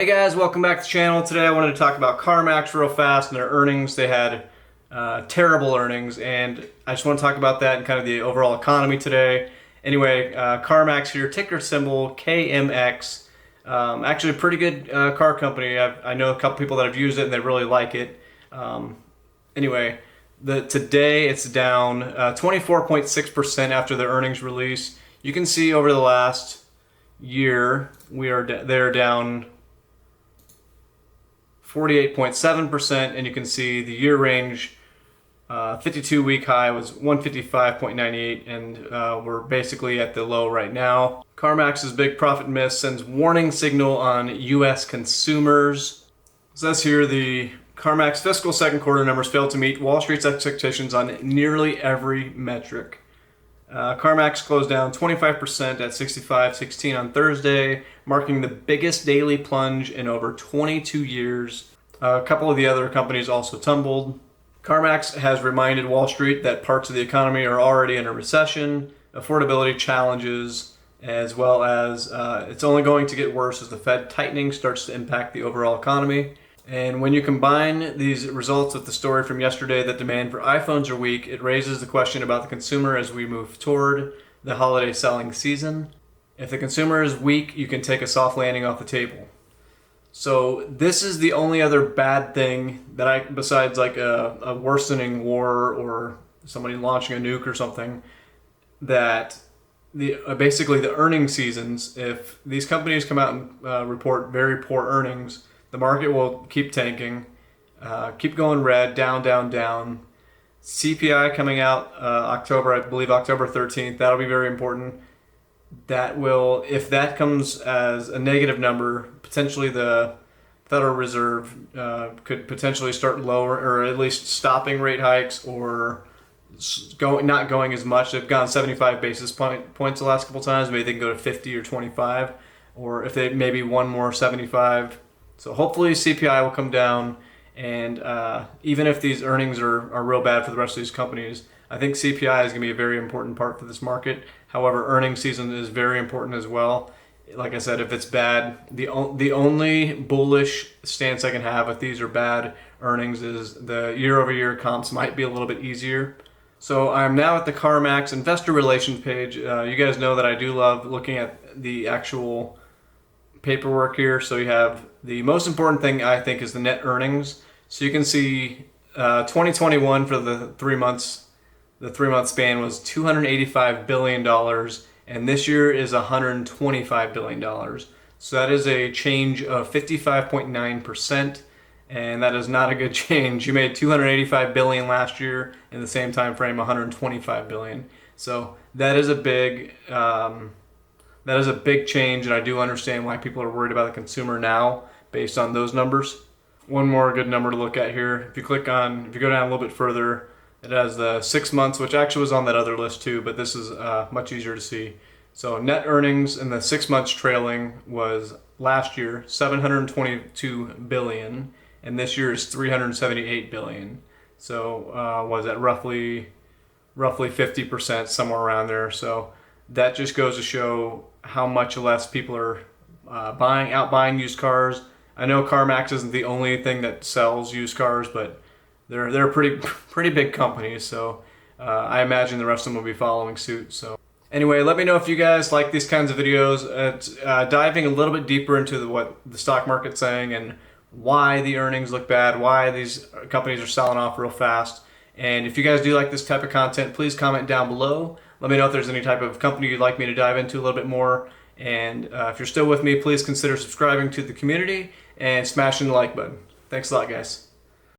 Hey guys, welcome back to the channel. Today I wanted to talk about CarMax real fast and their earnings. They had terrible earnings, and I just want to talk about that and kind of the overall economy today. Anyway, CarMax here, ticker symbol KMX. Actually a pretty good car company. I know a couple people that have used it and they really like it. Anyway, today it's down 24.6% after their earnings release. You can see over the last year they're down 48.7%, and you can see the year range 52-week high was 155.98, and we're basically at the low right now. CarMax's big profit miss sends warning signal on U.S. consumers. It says here the CarMax fiscal second quarter numbers failed to meet Wall Street's expectations on nearly every metric. CarMax closed down 25% at 65.16 on Thursday, marking the biggest daily plunge in over 22 years. A couple of the other companies also tumbled. CarMax has reminded Wall Street that parts of the economy are already in a recession, affordability challenges, as well as it's only going to get worse as the Fed tightening starts to impact the overall economy. And when you combine these results with the story from yesterday that demand for iPhones are weak, it raises the question about the consumer as we move toward the holiday selling season. If the consumer is weak, you can take a soft landing off the table. So this is the only other bad thing that besides like a worsening war or somebody launching a nuke or something, that basically the earnings seasons, if these companies come out and report very poor earnings, the market will keep tanking, keep going red, down, down, down. CPI coming out October, I believe October 13th. That'll be very important. That will, if that comes as a negative number, potentially the Federal Reserve could potentially start lower, or at least stopping rate hikes, or not going as much. They've gone 75 basis points the last couple times. Maybe they can go to 50 or 25, or if they maybe one more 75. So hopefully CPI will come down, and even if these earnings are real bad for the rest of these companies, I think CPI is going to be a very important part for this market. However, earnings season is very important as well. Like I said, if it's bad, the only bullish stance I can have if these are bad earnings is the year-over-year comps might be a little bit easier. So I'm now at the CarMax investor relations page. You guys know that I do love looking at the actual paperwork here. So you have the most important thing, I think, is the net earnings. So you can see 2021 for the 3 months, the 3-month span was $285 billion, and this year is $125 billion. So that is a change of 55.9%, and that is not a good change. You made $285 billion last year, in the same time frame $125 billion. So that is a big change, and I do understand why people are worried about the consumer now based on those numbers. One more good number to look at here. If you go down a little bit further, it has the 6 months, which actually was on that other list too, but this is much easier to see. So net earnings in the 6 months trailing was last year $722 billion, and this year is $378 billion. So was that roughly 50%, somewhere around there. So that just goes to show how much less people are buying used cars. I know CarMax isn't the only thing that sells used cars, but they're a pretty big company. So I imagine the rest of them will be following suit. So anyway, let me know if you guys like these kinds of videos. Diving a little bit deeper into what the stock market's saying and why the earnings look bad, why these companies are selling off real fast. And if you guys do like this type of content, please comment down below. Let me know if there's any type of company you'd like me to dive into a little bit more. And if you're still with me, please consider subscribing to the community and smashing the like button. Thanks a lot, guys.